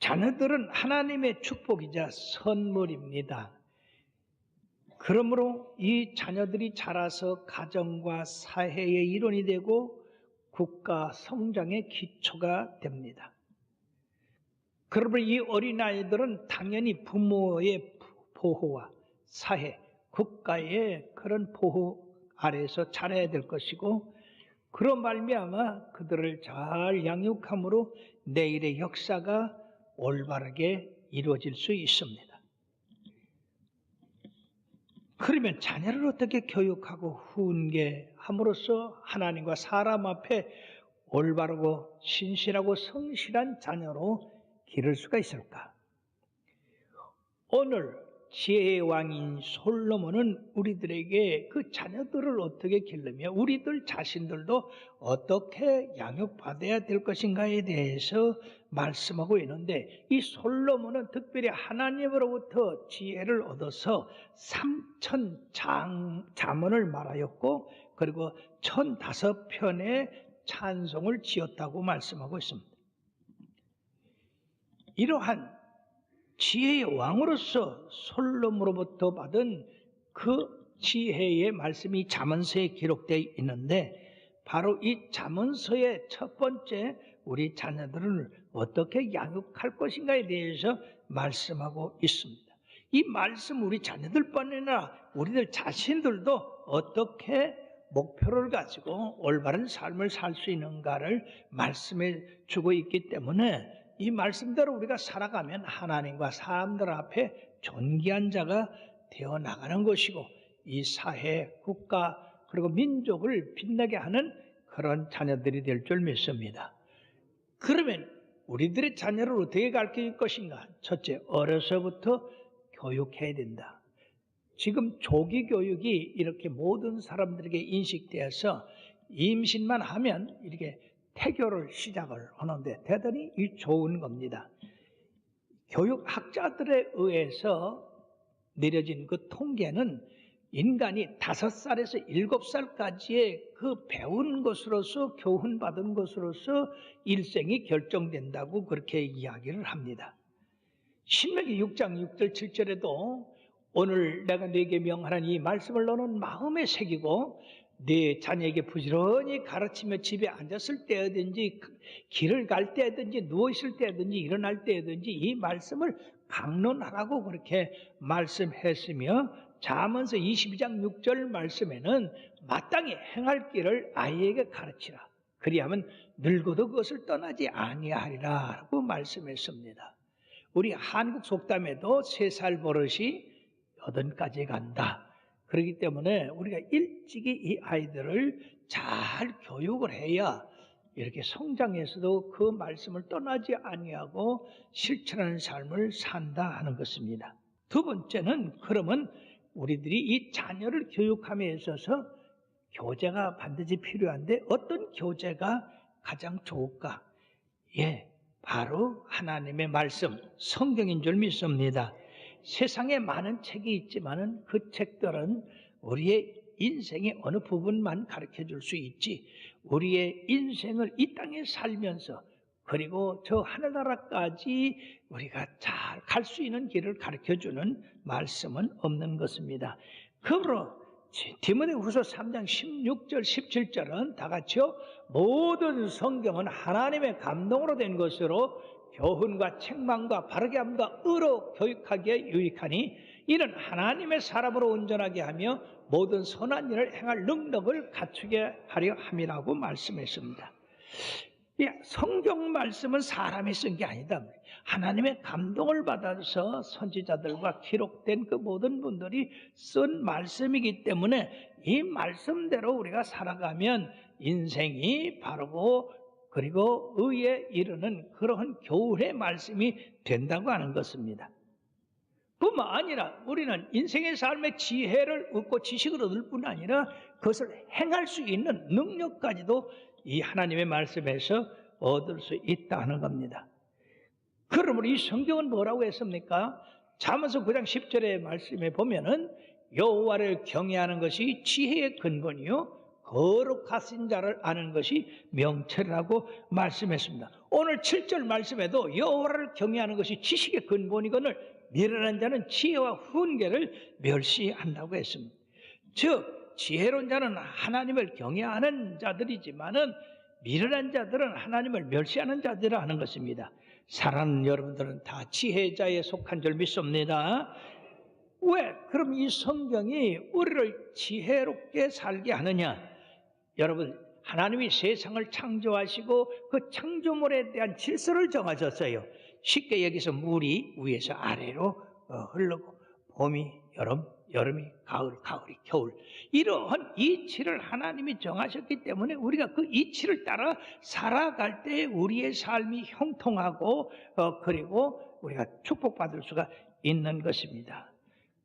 자녀들은 하나님의 축복이자 선물입니다. 그러므로 이 자녀들이 자라서 가정과 사회의 일원이 되고 국가 성장의 기초가 됩니다. 그러므로 이 어린아이들은 당연히 부모의 보호와 사회, 국가의 그런 보호 아래에서 자라야 될 것이고, 그런 말미암아 그들을 잘 양육함으로 내일의 역사가 올바르게 이루어질 수 있습니다. 그러면 자녀를 어떻게 교육하고 훈계함으로써 하나님과 사람 앞에 올바르고 신실하고 성실한 자녀로 기를 수가 있을까? 오늘 지혜의 왕인 솔로몬은 우리들에게 그 자녀들을 어떻게 기르며 우리들 자신들도 어떻게 양육받아야 될 것인가에 대해서 말씀하고 있는데, 이 솔로몬은 특별히 하나님으로부터 지혜를 얻어서 3,000 잠언을 말하였고, 그리고 1,005편의 찬송을 지었다고 말씀하고 있습니다. 이러한 지혜의 왕으로서 솔로몬으로부터 받은 그 지혜의 말씀이 잠언서에 기록되어 있는데, 바로 이 잠언서의 첫 번째 우리 자녀들을 어떻게 양육할 것인가에 대해서 말씀하고 있습니다. 이 말씀 우리 자녀들뿐 아니라 우리들 자신들도 어떻게 목표를 가지고 올바른 삶을 살 수 있는가를 말씀해 주고 있기 때문에, 이 말씀대로 우리가 살아가면 하나님과 사람들 앞에 존귀한 자가 되어 나가는 것이고, 이 사회, 국가, 그리고 민족을 빛나게 하는 그런 자녀들이 될 줄 믿습니다. 그러면 우리들의 자녀를 어떻게 가르칠 것인가? 첫째, 어려서부터 교육해야 된다. 지금 조기 교육이 이렇게 모든 사람들에게 인식되어서 임신만 하면 이렇게 태교를 시작을 하는데 대단히 좋은 겁니다. 교육학자들에 의해서 내려진 그 통계는 인간이 5살에서 7살까지의 그 배운 것으로서, 교훈받은 것으로서 일생이 결정된다고 그렇게 이야기를 합니다. 신명기 6장 6절 7절에도 오늘 내가 네게 명하는 이 말씀을 너는 마음에 새기고 네 자녀에게 부지런히 가르치며 집에 앉았을 때든지 길을 갈 때든지 누워있을 때든지 일어날 때든지 이 말씀을 강론하라고 그렇게 말씀했으며, 잠언서 22장 6절 말씀에는 마땅히 행할 길을 아이에게 가르치라. 그리하면 늙어도 그것을 떠나지 아니하리라 라고 말씀했습니다. 우리 한국 속담에도 3살 버릇이 8까지 간다. 그렇기 때문에 우리가 일찍이 이 아이들을 잘 교육을 해야 이렇게 성장해서도 그 말씀을 떠나지 아니하고 실천하는 삶을 산다 하는 것입니다. 두 번째는, 그러면 우리들이 이 자녀를 교육함에 있어서 교재가 반드시 필요한데 어떤 교재가 가장 좋을까? 바로 하나님의 말씀, 성경인 줄 믿습니다. 세상에 많은 책이 있지만은 그 책들은 우리의 인생의 어느 부분만 가르쳐 줄 수 있지, 우리의 인생을 이 땅에 살면서 그리고 저 하늘나라까지 우리가 잘 갈 수 있는 길을 가르쳐 주는 말씀은 없는 것입니다. 그러므로 디모데후서 3장 16절 17절은 다 같이요, 모든 성경은 하나님의 감동으로 된 것으로 교훈과 책망과 바르게 함과 의로 교육하기에 유익하니 이는 하나님의 사람으로 온전하게 하며 모든 선한 일을 행할 능력을 갖추게 하려 함이라고 말씀했습니다. 성경 말씀은 사람이 쓴 게 아니다. 하나님의 감동을 받아서 선지자들과 기록된 그 모든 분들이 쓴 말씀이기 때문에 이 말씀대로 우리가 살아가면 인생이 바르고 그리고 의에 이르는 그러한 교훈의 말씀이 된다고 하는 것입니다. 뿐만 아니라 우리는 인생의 삶의 지혜를 얻고 지식을 얻을 뿐 아니라 그것을 행할 수 있는 능력까지도 이 하나님의 말씀에서 얻을 수 있다는 겁니다. 그러므로 이 성경은 뭐라고 했습니까? 잠언서 9장 10절의 말씀에 보면은 여호와를 경외하는 것이 지혜의 근본이요 거룩하신 자를 아는 것이 명철이라고 말씀했습니다. 오늘 7절 말씀에도 여호와를 경외하는 것이 지식의 근본이거늘 미련한 자는 지혜와 훈계를 멸시한다고 했습니다. 즉 지혜로운 자는 하나님을 경외하는 자들이지만은 미련한 자들은 하나님을 멸시하는 자들이라 하는 것입니다. 사랑하는 여러분들은 다 지혜자에 속한 줄 믿습니다. 왜? 그럼 이 성경이 우리를 지혜롭게 살게 하느냐? 여러분, 하나님이 세상을 창조하시고 그 창조물에 대한 질서를 정하셨어요. 쉽게 여기서 물이 위에서 아래로 흐르고 봄이 여름, 여름이 가을, 가을이 겨울, 이러한 이치를 하나님이 정하셨기 때문에 우리가 그 이치를 따라 살아갈 때 우리의 삶이 형통하고 그리고 우리가 축복받을 수가 있는 것입니다.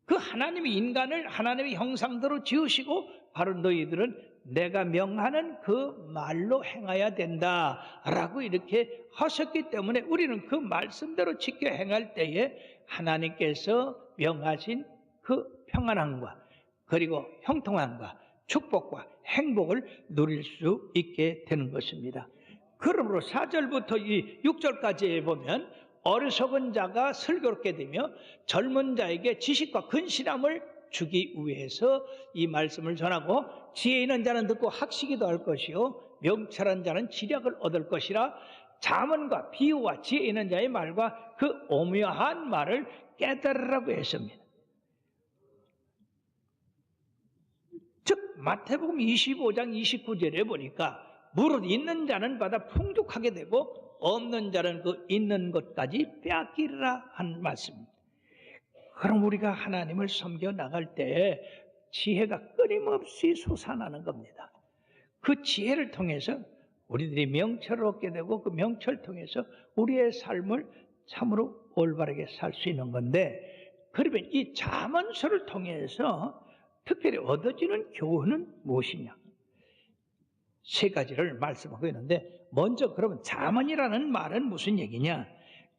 그 하나님이 인간을 하나님의 형상대로 지으시고 바로 너희들은 내가 명하는 그 말로 행해야 된다라고 이렇게 하셨기 때문에 우리는 그 말씀대로 지켜 행할 때에 하나님께서 명하신 그 평안함과 그리고 형통함과 축복과 행복을 누릴 수 있게 되는 것입니다. 그러므로 4절부터 이 6절까지에 보면 어리석은 자가 슬기롭게 되며 젊은 자에게 지식과 근신함을 주기 위해서 이 말씀을 전하고 지혜 있는 자는 듣고 학식이도 할 것이요 명철한 자는 지략을 얻을 것이라 잠언과 비유와 지혜 있는 자의 말과 그 오묘한 말을 깨달으라고 했습니다. 즉 마태복음 25장 29절에 보니까 무릇 있는 자는 받아 풍족하게 되고 없는 자는 그 있는 것까지 빼앗기리라 한 말씀입니다. 그럼 우리가 하나님을 섬겨 나갈 때 지혜가 끊임없이 솟아나는 겁니다. 그 지혜를 통해서 우리들이 명철을 얻게 되고 그 명철을 통해서 우리의 삶을 참으로 올바르게 살 수 있는 건데, 그러면 이 잠언서를 통해서 특별히 얻어지는 교훈은 무엇이냐? 세 가지를 말씀하고 있는데, 먼저 그러면 잠언이라는 말은 무슨 얘기냐?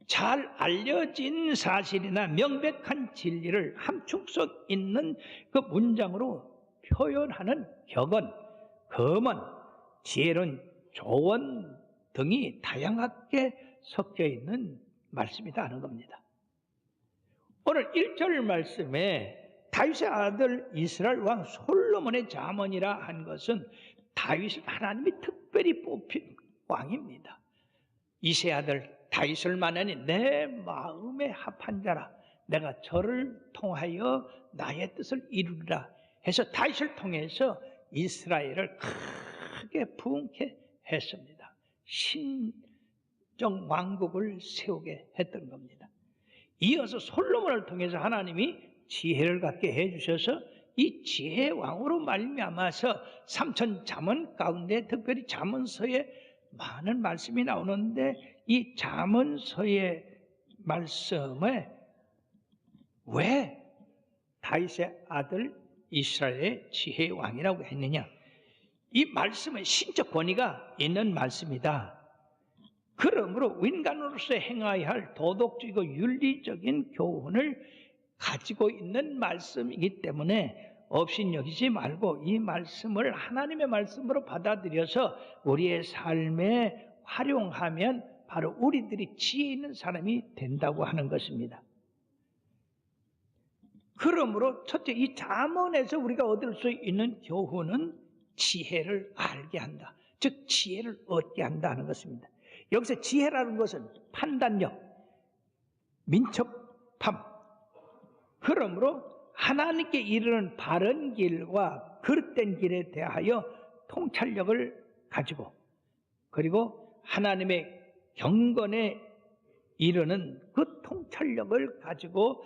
잘 알려진 사실이나 명백한 진리를 함축성 있는 그 문장으로 표현하는 격언, 검언, 지혜로운 조언 등이 다양하게 섞여 있는 말씀이다 하는 겁니다. 오늘 1절 말씀에 다윗의 아들 이스라엘 왕 솔로몬의 잠언이라 한 것은 다윗을 하나님이 특별히 뽑힌 왕입니다. 이세 아들 다윗을 만나니 내 마음에 합한 자라, 내가 저를 통하여 나의 뜻을 이루리라 해서 다윗을 통해서 이스라엘을 크게 부흥케 했습니다. 신정 왕국을 세우게 했던 겁니다. 이어서 솔로몬을 통해서 하나님이 지혜를 갖게 해주셔서 이 지혜 왕으로 말미암아서 3천 잠언 가운데 특별히 잠언서에 많은 말씀이 나오는데, 이 잠언서의 말씀에 왜 다윗의 아들 이스라엘의 지혜 왕이라고 했느냐? 이 말씀에 신적 권위가 있는 말씀이다. 그러므로 인간으로서 행해야 할 도덕적이고 윤리적인 교훈을 가지고 있는 말씀이기 때문에 업신여기지 말고 이 말씀을 하나님의 말씀으로 받아들여서 우리의 삶에 활용하면 바로 우리들이 지혜 있는 사람이 된다고 하는 것입니다. 그러므로 첫째, 이 잠언에서 우리가 얻을 수 있는 교훈은 지혜를 알게 한다. 즉 지혜를 얻게 한다는 것입니다. 여기서 지혜라는 것은 판단력, 민첩함, 그러므로 하나님께 이르는 바른 길과 그릇된 길에 대하여 통찰력을 가지고, 그리고 하나님의 경건에 이르는 그 통찰력을 가지고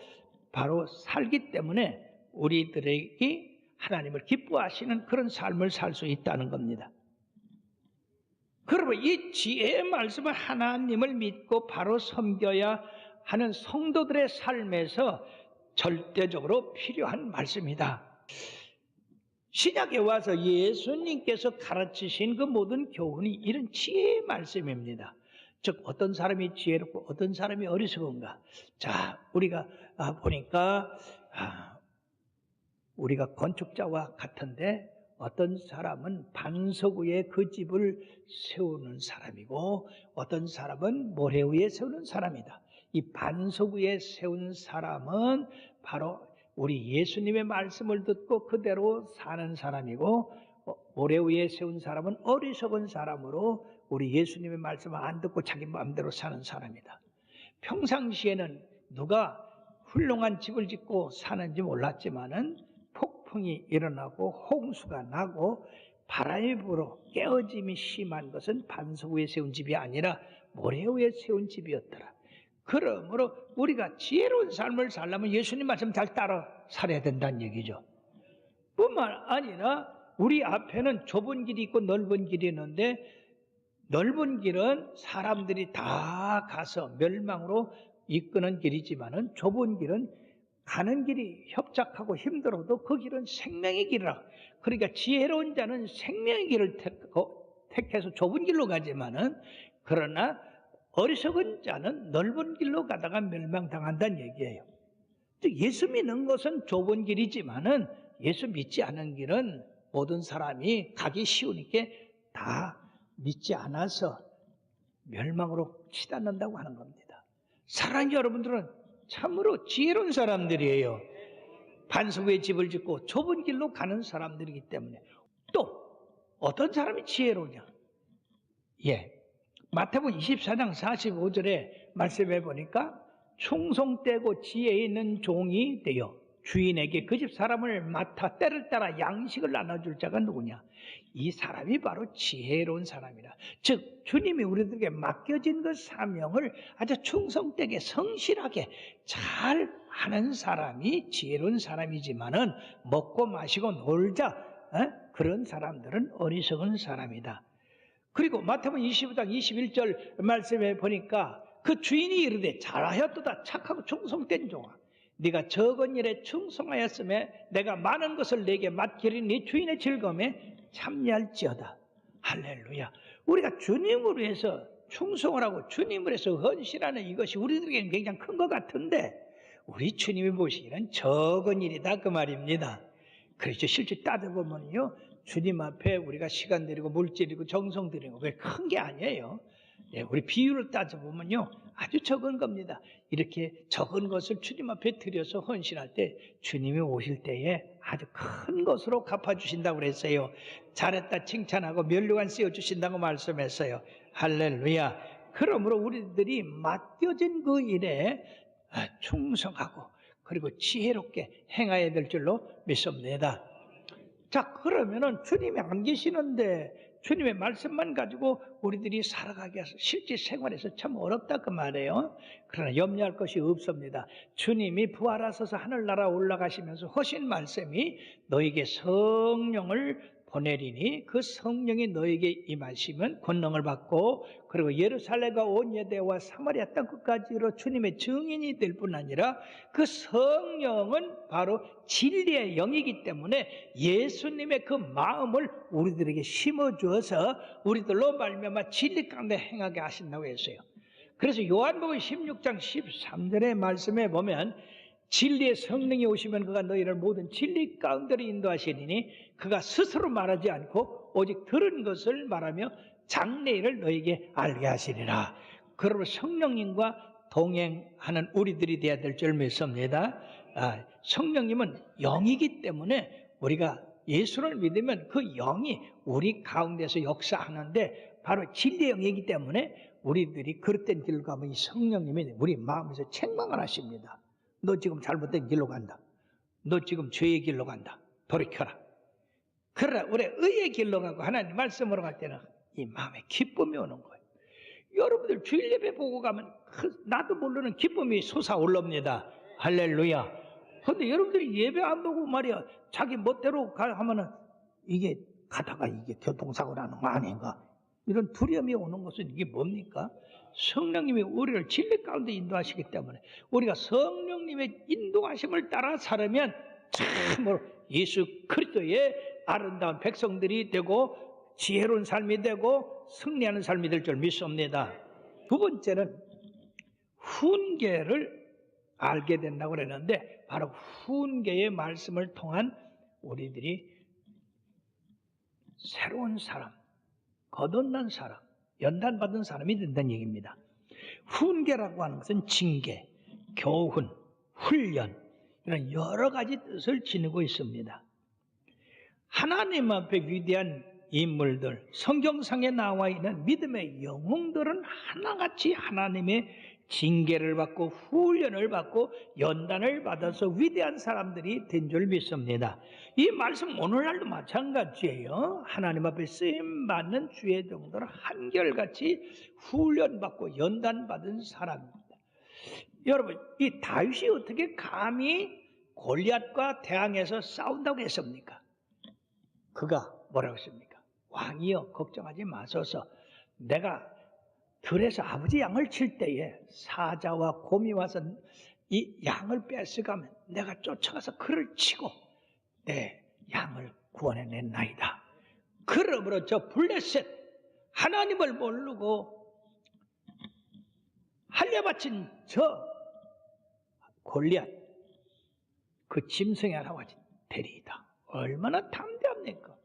바로 살기 때문에 우리들에게 하나님을 기뻐하시는 그런 삶을 살 수 있다는 겁니다. 그러면 이 지혜의 말씀은 하나님을 믿고 바로 섬겨야 하는 성도들의 삶에서 절대적으로 필요한 말씀이다. 신약에 와서 예수님께서 가르치신 그 모든 교훈이 이런 지혜의 말씀입니다. 즉 어떤 사람이 지혜롭고 어떤 사람이 어리석은가. 자, 우리가 보니까 우리가 건축자와 같은데 어떤 사람은 반석 위에 그 집을 세우는 사람이고 어떤 사람은 모래 위에 세우는 사람이다. 이 반석 위에 세운 사람은 바로 우리 예수님의 말씀을 듣고 그대로 사는 사람이고 모래 위에 세운 사람은 어리석은 사람으로 우리 예수님의 말씀을 안 듣고 자기 마음대로 사는 사람이다. 평상시에는 누가 훌륭한 집을 짓고 사는지 몰랐지만은 폭풍이 일어나고 홍수가 나고 바람이 불어 깨어짐이 심한 것은 반석 위에 세운 집이 아니라 모래 위에 세운 집이었더라. 그러므로 우리가 지혜로운 삶을 살려면 예수님 말씀 잘 따라 살아야 된다는 얘기죠. 뿐만 아니라 우리 앞에는 좁은 길이 있고 넓은 길이 있는데 넓은 길은 사람들이 다 가서 멸망으로 이끄는 길이지만은 좁은 길은 가는 길이 협착하고 힘들어도 그 길은 생명의 길이라. 그러니까 지혜로운 자는 생명의 길을 택해서 좁은 길로 가지만은 그러나 어리석은 자는 넓은 길로 가다가 멸망당한다는 얘기예요. 예수 믿는 것은 좁은 길이지만은 예수 믿지 않은 길은 모든 사람이 가기 쉬우니까 다 믿지 않아서 멸망으로 치닫는다고 하는 겁니다. 사랑하는 여러분들은 참으로 지혜로운 사람들이에요. 반석 위에 집을 짓고 좁은 길로 가는 사람들이기 때문에. 또 어떤 사람이 지혜로우냐? 마태복음 24장 45절에 말씀해 보니까 충성되고 지혜 있는 종이 되어 주인에게 그 집 사람을 맡아 때를 따라 양식을 나눠줄 자가 누구냐? 이 사람이 바로 지혜로운 사람이라. 즉 주님이 우리들에게 맡겨진 그 사명을 아주 충성되게 성실하게 잘 하는 사람이 지혜로운 사람이지만은 먹고 마시고 놀자 그런 사람들은 어리석은 사람이다. 그리고 마태복음 25장 21절 말씀에 보니까 그 주인이 이르되 잘하였도다 착하고 충성된 종아, 네가 적은 일에 충성하였음에 내가 많은 것을 네게 맡기리니 네 주인의 즐거움에 참여할지어다. 할렐루야. 우리가 주님을 위해서 충성을 하고 주님을 위해서 헌신하는 이것이 우리들에게는 굉장히 큰 것 같은데 우리 주님이 보시기에는 적은 일이다 그 말입니다. 그렇죠. 실제 따져보면요, 주님 앞에 우리가 시간 들이고 물질 들이고 정성 들이고 그게 큰 게 아니에요. 우리 비유를 따져보면요 아주 적은 겁니다. 이렇게 적은 것을 주님 앞에 드려서 헌신할 때 주님이 오실 때에 아주 큰 것으로 갚아주신다고 그랬어요. 잘했다 칭찬하고 면류관 씌워주신다고 말씀했어요. 할렐루야. 그러므로 우리들이 맡겨진 그 일에 충성하고 그리고 지혜롭게 행해야 될 줄로 믿습니다. 자, 그러면은 주님이 안 계시는데 주님의 말씀만 가지고 우리들이 살아가기 위해서 실제 생활에서 참 어렵다 그 말이에요. 그러나 염려할 것이 없습니다. 주님이 부활하셔서 하늘나라 올라가시면서 하신 말씀이 너에게 성령을 보내리니 그 성령이 너에게 임하시면 권능을 받고 그리고 예루살렘과 온 유대와 사마리아 땅 끝까지로 주님의 증인이 될 뿐 아니라 그 성령은 바로 진리의 영이기 때문에 예수님의 그 마음을 우리들에게 심어주어서 우리들로 말미암아 진리 가운데 행하게 하신다고 했어요. 그래서 요한복음 16장 13절의 말씀에 보면 진리의 성령이 오시면 그가 너희를 모든 진리 가운데로 인도하시리니 그가 스스로 말하지 않고 오직 들은 것을 말하며 장래일을 너희에게 알게 하시리라. 그러므로 성령님과 동행하는 우리들이 되어야 될 줄 믿습니다. 성령님은 영이기 때문에 우리가 예수를 믿으면 그 영이 우리 가운데서 역사하는데 바로 진리의 영이기 때문에 우리들이 그릇된 길로 가면 이 성령님이 우리 마음에서 책망을 하십니다. 너 지금 잘못된 길로 간다. 너 지금 죄의 길로 간다. 돌이켜라. 그러나 우리 의의 길로 가고 하나님 말씀으로 갈 때는 이 마음에 기쁨이 오는 거예요. 여러분들 주일 예배 보고 가면 나도 모르는 기쁨이 솟아올릅니다. 할렐루야. 그런데 여러분들이 예배 안 보고 말이야 자기 멋대로 하면은 이게 가다가 이게 교통사고 나는 거 아닌가? 이런 두려움이 오는 것은 이게 뭡니까? 성령님이 우리를 진리 가운데 인도하시기 때문에 우리가 성령님의 인도하심을 따라 살면 참으로 예수 그리스도의 아름다운 백성들이 되고 지혜로운 삶이 되고 승리하는 삶이 될 줄 믿습니다. 두 번째는 훈계를 알게 된다고 그랬는데 바로 훈계의 말씀을 통한 우리들이 새로운 사람, 거듭난 사람, 연단받은 사람이 된다는 얘기입니다. 훈계라고 하는 것은 징계, 교훈, 훈련 이런 여러 가지 뜻을 지니고 있습니다. 하나님 앞에 위대한 인물들, 성경상에 나와 있는 믿음의 영웅들은 하나같이 하나님의 징계를 받고 훈련을 받고 연단을 받아서 위대한 사람들이 된 줄 믿습니다. 이 말씀 오늘날도 마찬가지예요. 하나님 앞에 쓰임받는 주의 종들은 한결같이 훈련받고 연단받은 사람입니다. 여러분, 이 다윗이 어떻게 감히 골리앗과 대항해서 싸운다고 했습니까? 그가 뭐라고 했습니까? 왕이여 걱정하지 마소서, 내가 들에서 아버지 양을 칠 때에 사자와 곰이 와서 이 양을 뺏어가면 내가 쫓아가서 그를 치고 내 양을 구원해냈나이다. 그러므로 저 블레셋 하나님을 모르고 할례 바친 저 골리앗 그 짐승이 하나와 대리이다. 얼마나 담대합니까?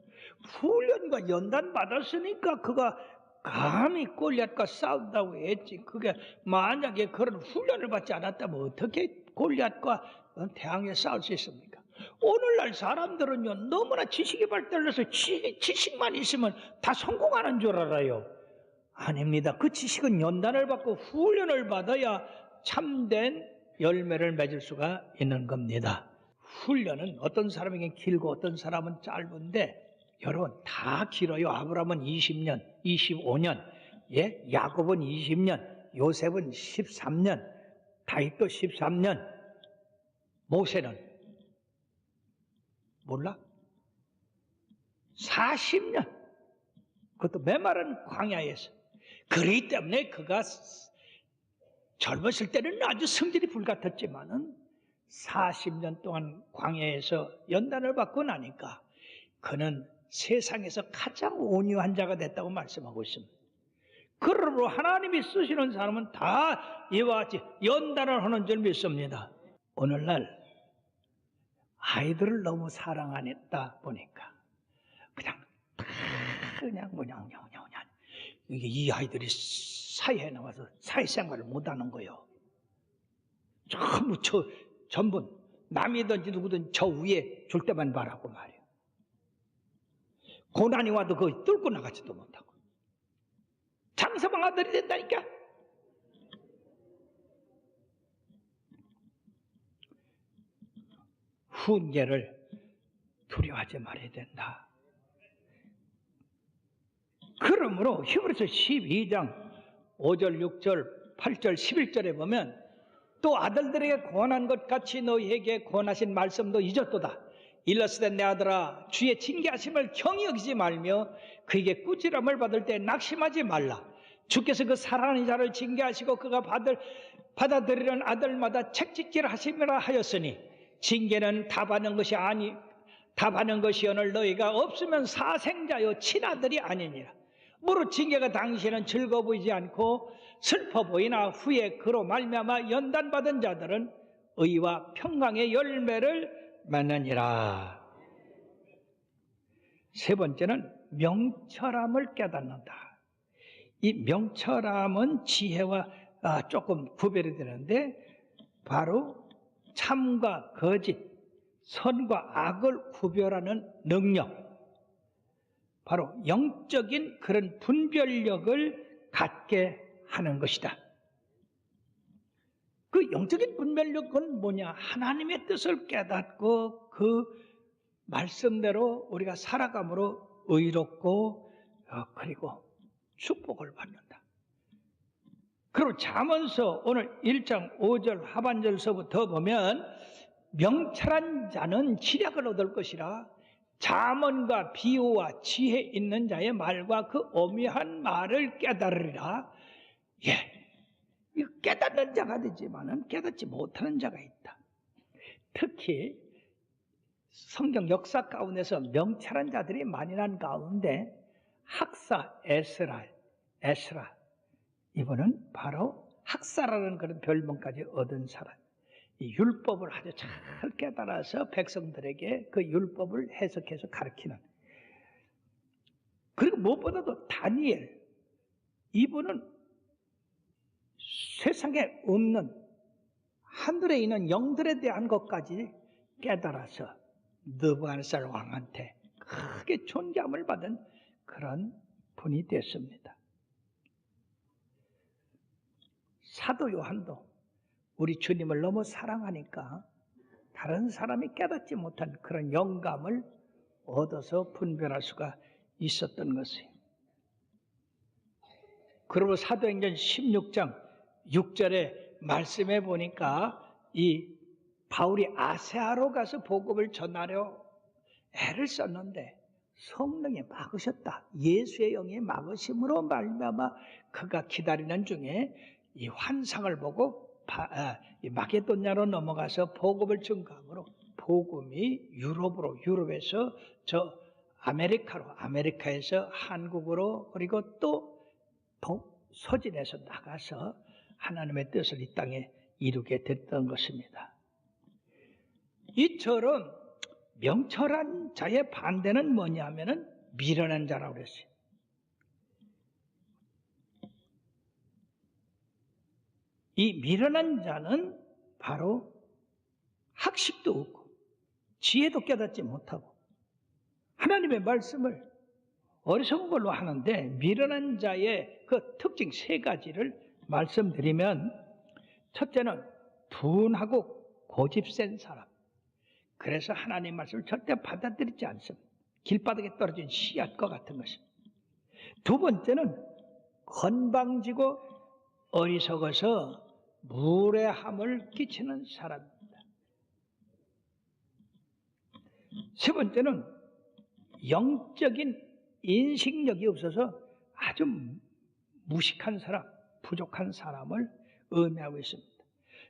훈련과 연단 받았으니까 그가 감히 골리앗과 싸운다고 했지. 그게 만약에 그런 훈련을 받지 않았다면 어떻게 골리앗과 대항해 싸울 수 있습니까? 오늘날 사람들은요 너무나 지식이 발달해서 지식만 있으면 다 성공하는 줄 알아요. 아닙니다. 그 지식은 연단을 받고 훈련을 받아야 참된 열매를 맺을 수가 있는 겁니다. 훈련은 어떤 사람에게 길고 어떤 사람은 짧은데 여러분 다 길어요. 아브라함은 20년, 25년, 야곱은 20년, 요셉은 13년, 다윗도 13년, 모세는 몰라? 40년. 그것도 메마른 광야에서. 그렇기 때문에 그가 젊었을 때는 아주 성질이 불같았지만은 40년 동안 광야에서 연단을 받고 나니까 그는 세상에서 가장 온유한 자가 됐다고 말씀하고 있습니다. 그러므로 하나님이 쓰시는 사람은 다 이와 같이 연단을 하는 줄 믿습니다. 오늘날 아이들을 너무 사랑하다 보니까 그냥 이게 이 아이들이 사회에 나와서 사회생활을 못하는 거예요. 전부 남이든지 누구든 저 위에 줄 때만 바라고 말이에요. 고난이 와도 그거 뚫고 나가지도 못하고 장사방 아들이 된다니까. 훈계를 두려워하지 말아야 된다. 그러므로 히브리서 12장 5절, 6절, 8절, 11절에 보면 또 아들들에게 권한 것 같이 너희에게 권하신 말씀도 잊었도다. 일러스되 내 아들아 주의 징계하심을 경히 여기지 말며 그에게 꾸지람을 받을 때 낙심하지 말라. 주께서 그 사랑하는 자를 징계하시고 그가 받아들이는 아들마다 책짓질 하심이라 하였으니 징계는 답하는 것이오늘 너희가 없으면 사생자요 친아들이 아니니라. 무릇 징계가 당시에는 즐거워 보이지 않고 슬퍼 보이나 후에 그로 말미암아 연단받은 자들은 의와 평강의 열매를 맺느니라. 세 번째는 명철함을 깨닫는다. 이 명철함은 지혜와 조금 구별이 되는데 바로 참과 거짓, 선과 악을 구별하는 능력, 바로 영적인 그런 분별력을 갖게 하는 것이다. 그 영적인 분별력은 뭐냐? 하나님의 뜻을 깨닫고 그 말씀대로 우리가 살아감으로 의롭고 그리고 축복을 받는다. 그리고 잠언서 오늘 1장 5절 하반절서부터 보면 명철한 자는 지략을 얻을 것이라. 잠언과 비유와 지혜 있는 자의 말과 그 오묘한 말을 깨달으리라. 깨닫는 자가 되지만은 깨닫지 못하는 자가 있다. 특히 성경 역사 가운데서 명철한 자들이 많이 난 가운데 학사 에스라 이분은 바로 학사라는 그런 별명까지 얻은 사람. 이 율법을 아주 잘 깨달아서 백성들에게 그 율법을 해석해서 가르치는. 그리고 무엇보다도 다니엘, 이분은 세상에 없는 하늘에 있는 영들에 대한 것까지 깨달아서 느부갓네살 왕한테 크게 존경을 받은 그런 분이 됐습니다. 사도 요한도 우리 주님을 너무 사랑하니까 다른 사람이 깨닫지 못한 그런 영감을 얻어서 분별할 수가 있었던 것이에요. 그리고 사도행전 16장 6절에 말씀해 보니까 이 바울이 아세아로 가서 복음을 전하려 애를 썼는데 성령이 막으셨다. 예수의 영이 막으심으로 말미암아 그가 기다리는 중에 이 환상을 보고 마게도냐로 넘어가서 복음을 증거함으로 복음이 유럽에서 저 아메리카에서 한국으로 그리고 또 서진에서 나가서 하나님의 뜻을 이 땅에 이루게 됐던 것입니다. 이처럼 명철한 자의 반대는 뭐냐면은 미련한 자라고 그랬어요. 이 미련한 자는 바로 학식도 없고 지혜도 깨닫지 못하고 하나님의 말씀을 어리석은 걸로 하는데, 미련한 자의 그 특징 세 가지를 말씀드리면, 첫째는 둔하고 고집센 사람. 그래서 하나님의 말씀을 절대 받아들이지 않습니다. 길바닥에 떨어진 씨앗과 같은 것입니다. 두 번째는 건방지고 어리석어서 무례함을 끼치는 사람입니다. 세 번째는 영적인 인식력이 없어서 아주 무식한 사람, 부족한 사람을 의미하고 있습니다.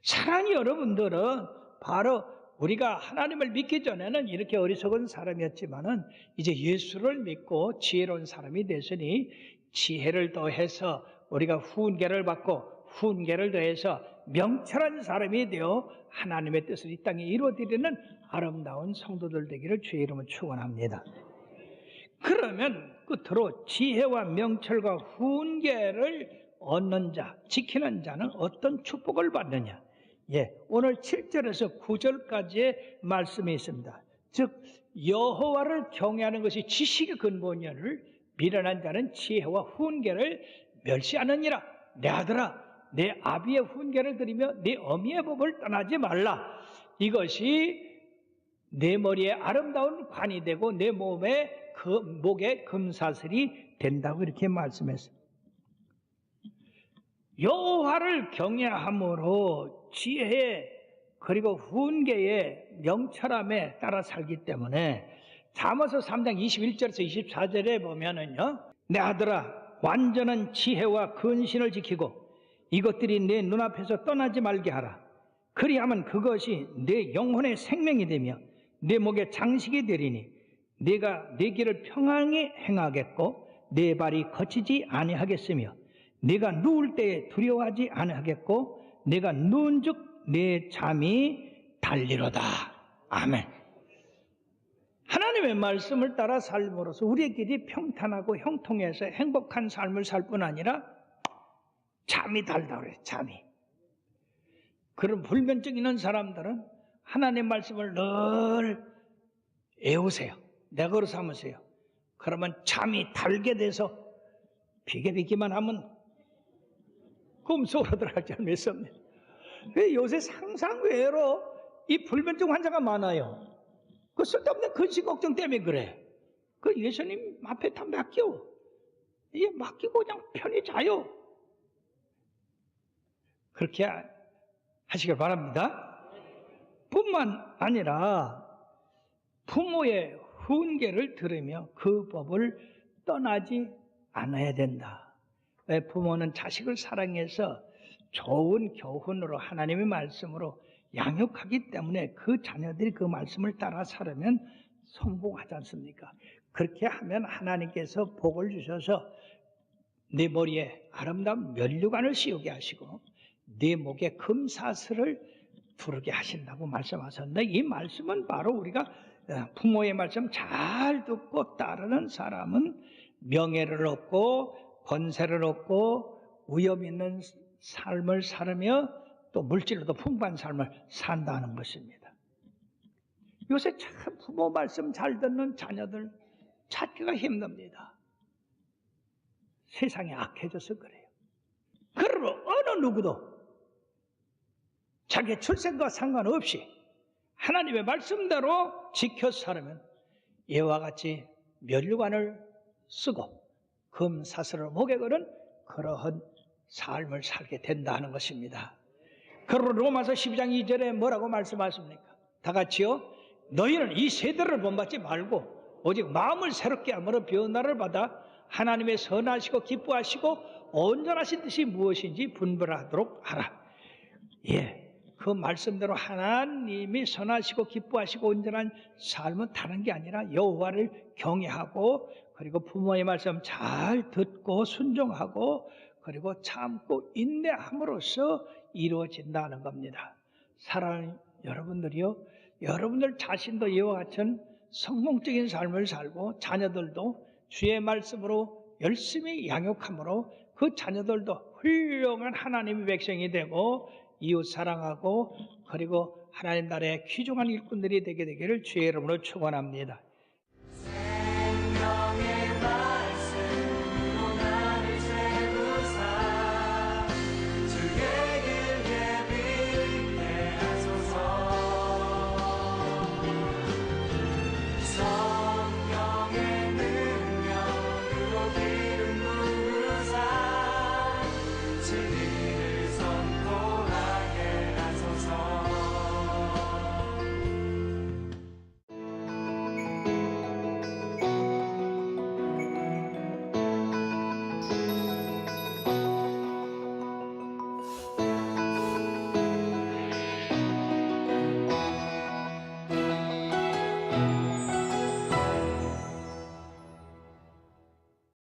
사랑하는 여러분들은 바로 우리가 하나님을 믿기 전에는 이렇게 어리석은 사람이었지만은 이제 예수를 믿고 지혜로운 사람이 됐으니 지혜를 더해서 우리가 훈계를 받고 훈계를 더해서 명철한 사람이 되어 하나님의 뜻을 이 땅에 이루어드리는 아름다운 성도들 되기를 주의 이름으로 축원합니다. 그러면 끝으로 지혜와 명철과 훈계를 얻는 자, 지키는 자는 어떤 축복을 받느냐? 오늘 7절에서 9절까지의 말씀이 있습니다. 즉 여호와를 경외하는 것이 지식의 근본이오늘 미련한 자는 지혜와 훈계를 멸시하느니라. 내 아들아, 내 아비의 훈계를 들으며 내 어미의 법을 떠나지 말라. 이것이 내 머리에 아름다운 관이 되고 내 목에 금사슬이 된다고 이렇게 말씀했습니다. 여호와를 경외함으로 지혜에 그리고 훈계에 명철함에 따라 살기 때문에 잠언서 3장 21절에서 24절에 보면은요, 내 아들아, 완전한 지혜와 근신을 지키고 이것들이 내 눈앞에서 떠나지 말게 하라. 그리하면 그것이 내 영혼의 생명이 되며 내 목의 장식이 되리니 내가 내 길을 평안히 행하겠고 내 발이 거치지 아니하겠으며 내가 누울 때에 두려워하지 아니하겠고 내가 누운즉 내 잠이 달리로다. 아멘. 하나님의 말씀을 따라 삶으로써 우리의 길이 평탄하고 형통해서 행복한 삶을 살 뿐 아니라 잠이 달다 그래요. 잠이. 그런 불면증 있는 사람들은 하나님의 말씀을 늘 애우세요. 내거로 삼으세요. 그러면 잠이 달게 돼서 비계비기만 하면 꿈속으로 들어갈 줄 믿습니다. 왜 요새 상상 외로 이 불면증 환자가 많아요? 그 쓸데없는 근심 걱정 때문에 그래. 그 예수님 앞에 다 맡겨. 이게 맡기고 그냥 편히 자요. 그렇게 하시길 바랍니다. 뿐만 아니라 부모의 훈계를 들으며 그 법을 떠나지 않아야 된다. 왜? 부모는 자식을 사랑해서 좋은 교훈으로 하나님의 말씀으로 양육하기 때문에 그 자녀들이 그 말씀을 따라 살으면 성공하지 않습니까? 그렇게 하면 하나님께서 복을 주셔서 내 머리에 아름다운 면류관을 씌우게 하시고 내 목에 금사슬을 두르게 하신다고 말씀하셨는데, 이 말씀은 바로 우리가 부모의 말씀 잘 듣고 따르는 사람은 명예를 얻고 권세를 얻고 위험 있는 삶을 살으며 또 물질로도 풍부한 삶을 산다는 것입니다. 요새 참 부모 말씀 잘 듣는 자녀들 찾기가 힘듭니다. 세상이 악해져서 그래요. 그러므로 어느 누구도 자기의 출생과 상관없이 하나님의 말씀대로 지켜 살으면 이와 같이 면류관을 쓰고 금사슬을 목에 거는 그러한 삶을 살게 된다는 것입니다. 그러므로 로마서 12장 2절에 뭐라고 말씀하십니까? 다 같이요. 너희는 이 세대를 본받지 말고 오직 마음을 새롭게 함으로 변화를 받아 하나님의 선하시고 기뻐하시고 온전하신 뜻이 무엇인지 분별하도록 하라. 그 말씀대로 하나님이 선하시고 기뻐하시고 온전한 삶은 다른 게 아니라 여호와를 경외하고 그리고 부모의 말씀 잘 듣고 순종하고 그리고 참고 인내함으로써 이루어진다는 겁니다. 사랑하는 여러분들이요, 여러분들 자신도 이와 같은 성공적인 삶을 살고 자녀들도 주의 말씀으로 열심히 양육함으로 그 자녀들도 훌륭한 하나님의 백성이 되고 이웃 사랑하고 그리고 하나님 나라의 귀중한 일꾼들이 되게 되기를 주의 이름으로 축원합니다.